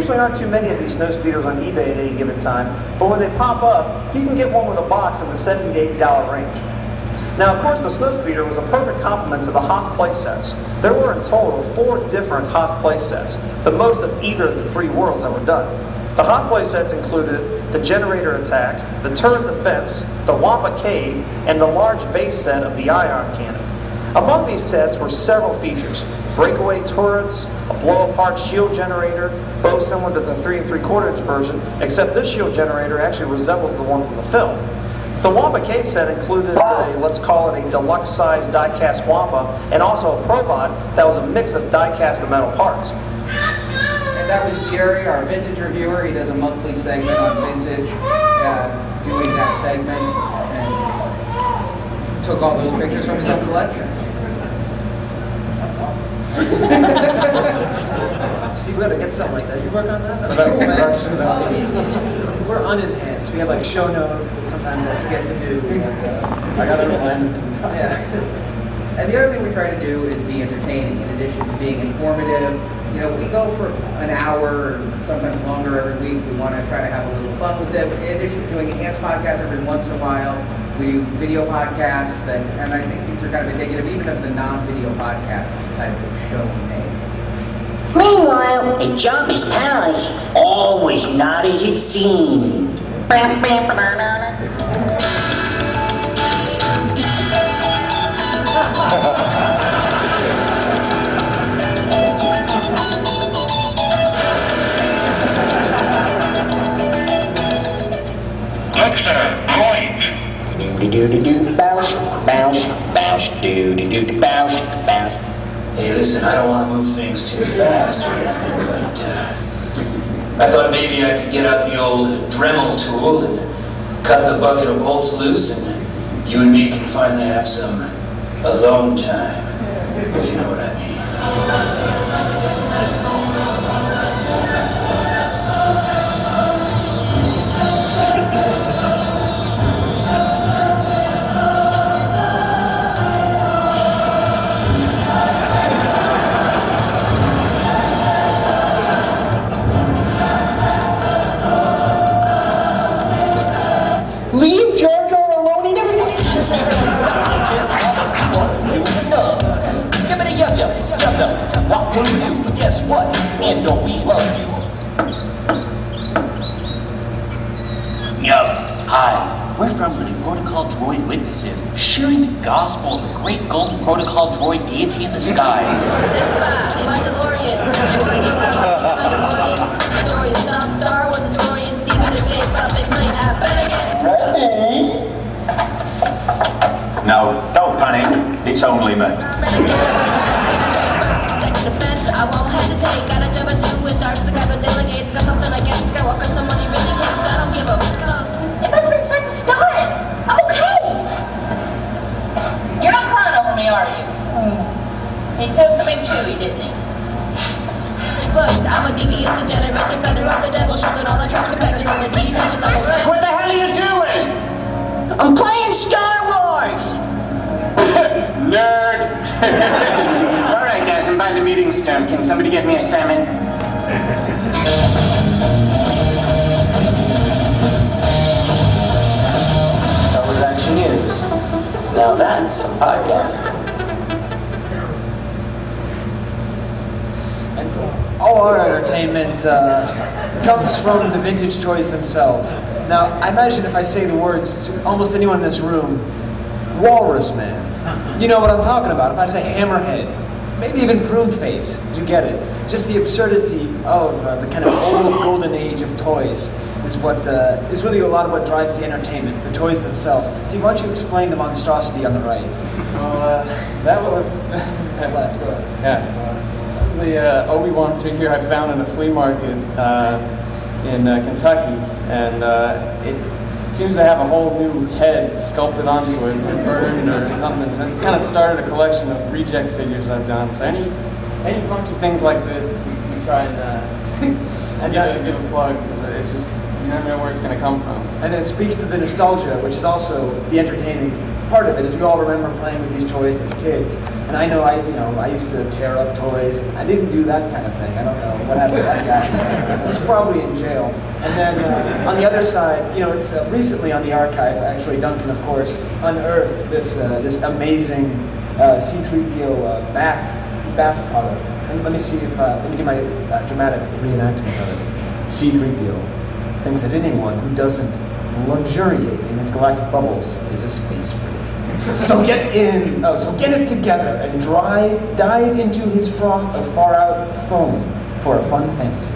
usually aren't too many of these snowspeeders on eBay at any given time, but when they pop up, you can get one with a box in the $70 to $80 range. Now, of course, the snowspeeder was a perfect complement to the Hoth playsets. There were in total 4 different Hoth playsets, the most of either of the 3 worlds that were done. The Hoth playsets included the generator attack, the turret defense, the Wampa cave, and the large base set of the ion cannon. Among these sets were several features: breakaway turrets, a blow-apart shield generator, both similar to the 3 3/4 inch version, except this shield generator actually resembles the one from the film. The Wampa cave set included let's call it a deluxe-sized die-cast Wampa, and also a Probot that was a mix of die-cast and metal parts. And that was Jerry, our vintage reviewer. He does a monthly segment on vintage, doing that segment, and took all those pictures from his own collection. Steve, we gotta get something like that. You work on that? That's cool, man. We're unenhanced. We have like show notes that sometimes I forget to do. I gotta remind them sometimes. Yeah. And the other thing we try to do is be entertaining in addition to being informative. You know, we go for an hour, or sometimes longer every week. We want to try to have a little fun with it. In addition to doing enhanced podcasts every once in a while, we do video podcasts, and I think these are kind of indicative even of the non-video podcast type of show we make. Meanwhile, at Jabba's palace, all was not as it seemed. Excellent, point. Do-do-do-do, bounce, bounce, bounce, do-do-do-do, bounce, bounce. Hey, listen, I don't want to move things too fast or anything, but I thought maybe I could get out the old Dremel tool and cut the bucket of bolts loose, and you and me can finally have some alone time, if you know what I mean. Leave Jar Jar alone, he never did. Skippity yup yup, yup yup. What will you do? Guess what? And don't we love you? Yup. Hi. We're from the Protocol Droid Witnesses, sharing the gospel of the great golden Protocol Droid deity in the sky. No, don't panic. It's only me. I won't hesitate. Gotta jump into with our Chicago delegates. Got something against Skywalker. Somebody really hates. I don't give a fuck. It must have been set to start. I'm okay. You're not crying over me, are you? He took the big chewy, didn't he? Look, I'm a devious degenerate defender of the devil, shoving all the trash compactors on the detention level. What the hell are you doing? I'm playing Star Wars! Nerd! Alright guys, I'm by the meeting stone. Can somebody get me a salmon? Star Wars Action News. Now that's a podcast. And all our entertainment comes from the vintage toys themselves. Now, I imagine if I say the words to almost anyone in this room, Walrus Man, you know what I'm talking about. If I say Hammerhead, maybe even Prune Face, you get it. Just the absurdity of the kind of old golden age of toys is what is really a lot of what drives the entertainment, the toys themselves. Steve, why don't you explain the monstrosity on the right? Well, that was a At left, go ahead. yeah. That was a Obi-Wan figure I found in a flea market in Kentucky, and it seems to have a whole new head sculpted onto it, or burned or something. And it's kind of started a collection of reject figures I've done. So any funky things like this, we try and give a plug, because it's just, you never know where it's going to come from. And it speaks to the nostalgia, which is also the entertaining part of it is we all remember playing with these toys as kids. And I know I used to tear up toys. I didn't do that kind of thing. I don't know what happened to that guy. He's probably in jail. And then on the other side, it's recently on the archive, actually Duncan, of course, unearthed this amazing C-3PO bath product. And let me see if let me give my dramatic reenactment of it. C-3PO thinks that anyone who doesn't luxuriate in his galactic bubbles is a space freak. So get it together and dive into his froth of far-out foam for a fun fantasy.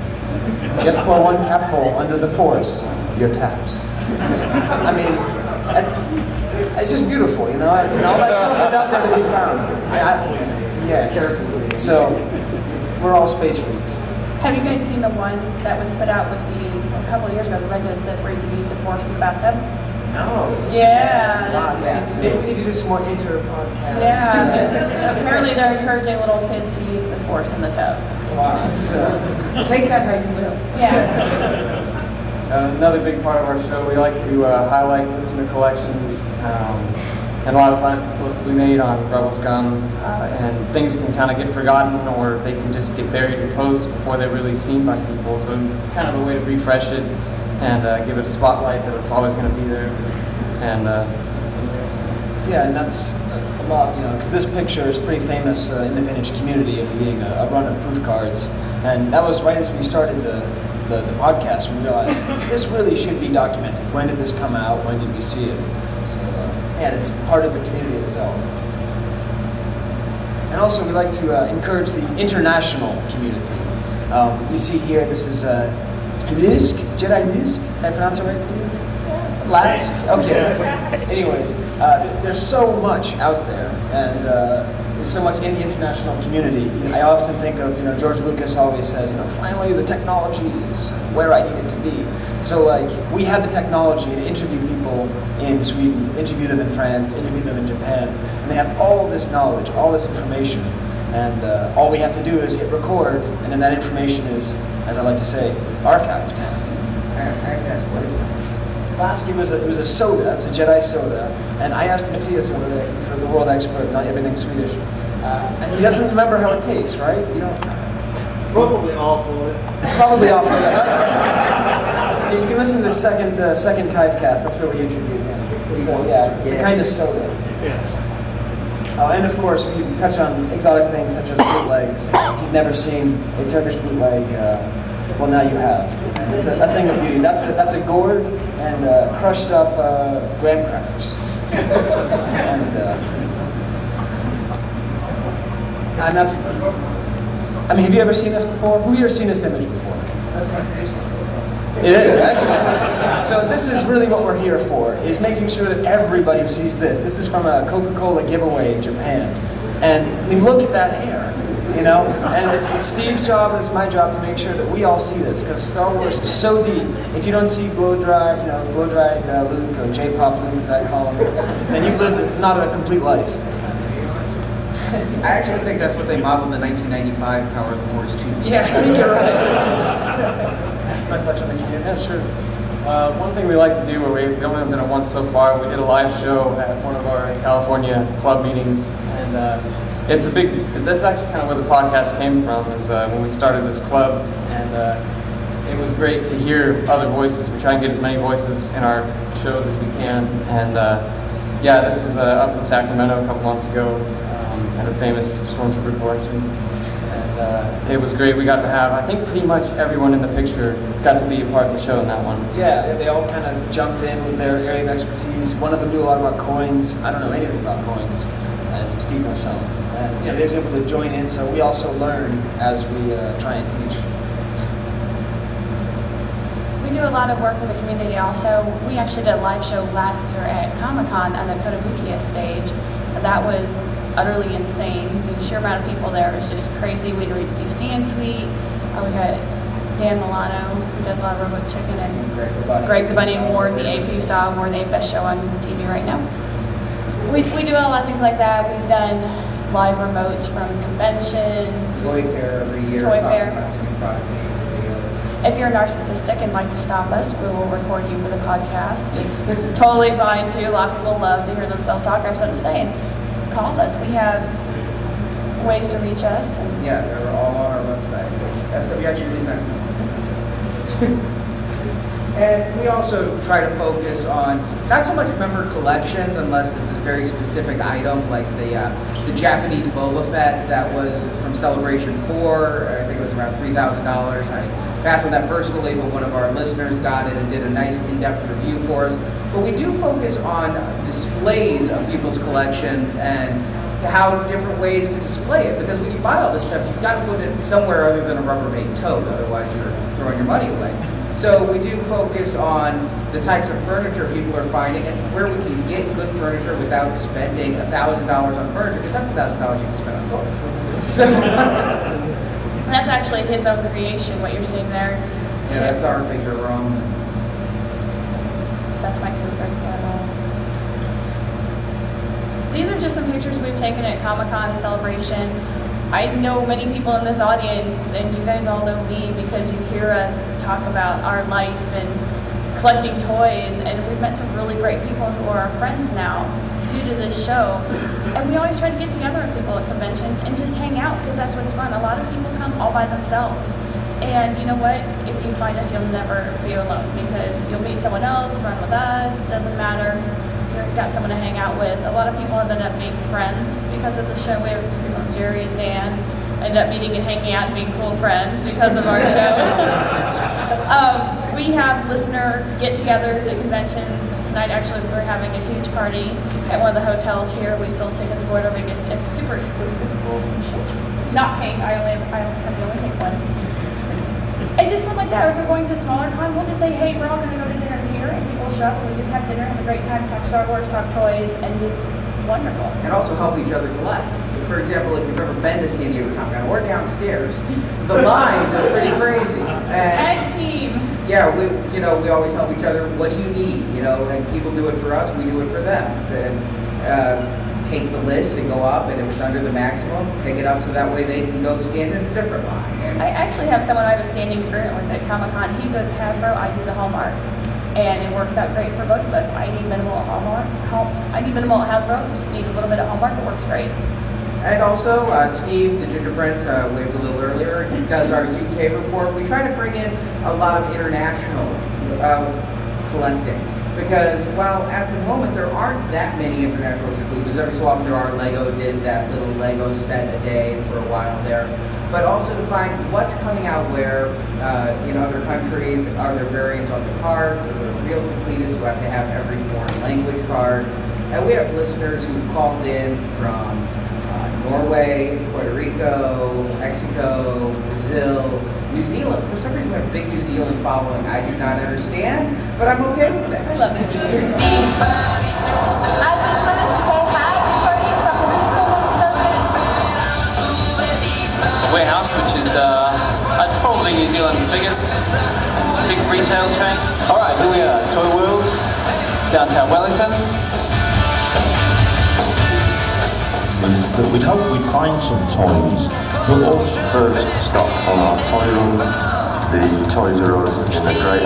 Just pour one capful under the force, your taps. I mean, it's just beautiful, and all that stuff is out there to be found. Yes. So we're all space freaks. Have you guys seen the one that was put out with a couple of years ago, the Resident Sith, where you can use the force in the bathtub? No. Yeah. Maybe we need to do some more inter-podcasts. Yeah. Apparently they're encouraging little kids to use the force in the tub. Wow. Take that how you will. Yeah. Another big part of our show, we like to highlight listener collections. And a lot of times posts we made on Rebel Scum, and things can kind of get forgotten, or they can just get buried in posts before they're really seen by people. So it's kind of a way to refresh it and give it a spotlight that it's always going to be there. And yeah, and that's a lot, because this picture is pretty famous in the vintage community of being a run of proof cards, and that was right as we started the podcast. We realized this really should be documented. When did this come out? When did we see it? And it's part of the community itself. And also, we like to encourage the international community. You see here, this is Lusk, Jedi Lusk. Did I pronounce it right? Lask? Okay. Anyways, there's so much out there, and there's so much in the international community. I often think of, George Lucas always says, finally the technology is where I need it to be. So we have the technology to interview people in Sweden, to interview them in France, to interview them in Japan, and they have all this knowledge, all this information, and all we have to do is hit record, and then that information is, as I like to say, archived. I have to ask, what is that? Last it was a soda, it was a Jedi soda, and I asked Matthias over there, for the world expert, not everything Swedish, and he doesn't remember how it tastes, right? Probably awful. Probably awful. You can listen to the second Kivecast. That's where we interviewed him. So, it's a kind of soda. And of course, we can touch on exotic things such as bootlegs. If you've never seen a Turkish bootleg, well, now you have. It's a thing of beauty. That's a gourd and crushed up graham crackers. And that's. Have you ever seen this before? Who here seen this image before? That's my Facebook. It is, excellent. So this is really what we're here for, is making sure that everybody sees this. This is from a Coca-Cola giveaway in Japan. And look at that hair, And it's Steve's job and it's my job to make sure that we all see this, because Star Wars is so deep. If you don't see blow-dried Luke, or J-pop Luke as I call him, then you've lived not a complete life. I actually think that's what they modeled the 1995 Power of the Force 2. Yeah, I think you're right. Want to touch on the community? yeah, sure. One thing we like to do, where we only have done it once so far, we did a live show at one of our California club meetings, and that's actually kind of where the podcast came from, is when we started this club, and it was great to hear other voices. We try and get as many voices in our shows as we can, and this was up in Sacramento a couple months ago, at a famous Stormtrooper collection. And it was great. We got to have, I think, pretty much everyone in the picture got to be a part of the show in that one. Yeah, they all kind of jumped in with their area of expertise. One of them knew a lot about coins. I don't know anything about coins, and Steve knows some. And they was able to join in, so we also learn as we try and teach. We do a lot of work with the community also. We actually did a live show last year at Comic-Con on the Kotobukiya stage. That was utterly insane. The sheer amount of people there was just crazy. We'd read Steve Sansweet. We got Dan Milano, who does a lot of Robot Chicken, and Greg the Bunny Award, the AP Saw Award, the best show on TV right now. We do a lot of things like that. We've done live remotes from conventions. Toy Fair every year. Toy talking Fair. about the new product. If you're narcissistic and like to stop us, we will record you for the podcast. It's totally fine too. A lot of people love to hear themselves talk. I'm just saying, call us. We have ways to reach us. And Yeah, they're all on our website, swhnews.com. And we also try to focus on not so much member collections unless it's a very specific item, like the Japanese Boba Fett that was from Celebration 4. I think it was around $3,000. I passed on that personally, but one of our listeners got it and did a nice in-depth review for us. But we do focus on displays of people's collections and how different ways to display it. Because when you buy all this stuff, you've got to put it somewhere other than a Rubbermaid tote, otherwise you're throwing your money away. So we do focus on the types of furniture people are finding and where we can get good furniture without spending $1,000 on furniture, because that's $1,000 you can spend on toys. So, and that's actually his own creation, what you're seeing there. yeah, that's our figure wrong. That's my favorite. These are just some pictures we've taken at Comic-Con Celebration. I know many people in this audience, and you guys all know me because you hear us talk about our life and collecting toys, and we've met some really great people who are our friends now due to this show. And we always try to get together with people at conventions and just hang out because that's what's fun. A lot of people come all by themselves. And you know what? If you find us, you'll never be alone because you'll meet someone else, run with us, doesn't matter. You've got someone to hang out with. A lot of people have ended up being friends because of the show. We have two people, Jerry and Dan, end up meeting and hanging out and being cool friends because of our show. We have listener get-togethers at conventions. Tonight, actually, we're having a huge party at one of the hotels here. We sold tickets for it. It's super exclusive. Not pink. I only have the only pink one. And just stuff like that. If we're going to a smaller con, we'll just say, hey, we're all going to go to dinner here, and people show up, and we just have dinner, have a great time, talk Star Wars, talk toys, and just wonderful. And also help each other collect. For example, if you've ever been to San Diego Comic-Con or downstairs, the lines are pretty crazy. Tag team. Yeah, we always help each other. What do you need? And people do it for us, we do it for them. Then take the list and go up, and if it's under the maximum, pick it up so that way they can go stand in a different line. I actually have someone I have a standing agreement with at Comic-Con. He goes to Hasbro, I do the Hallmark. And it works out great for both of us. I need minimal at Hallmark. I need minimal at Hasbro. Just need a little bit of Hallmark. It works great. And also, Steve, the Ginger Prince, waved a little earlier. He does our UK report. We try to bring in a lot of international collecting. Because while at the moment there aren't that many international exclusives, every so often there are. Lego did that little Lego set a day for a while there. But also to find what's coming out where in other countries. Are there variants on the card for the real completists who have to have every foreign language card? And we have listeners who've called in from Norway, Puerto Rico, Mexico, Brazil, New Zealand. For some reason we have a big New Zealand following. I do not understand, but I'm okay with that. I love it. Warehouse, which is it's probably New Zealand's biggest big retail chain. All right, here we are, Toy World, downtown Wellington. We'd hope we'd find some toys, but also first stop on our toy room. The Toys R Us in the Great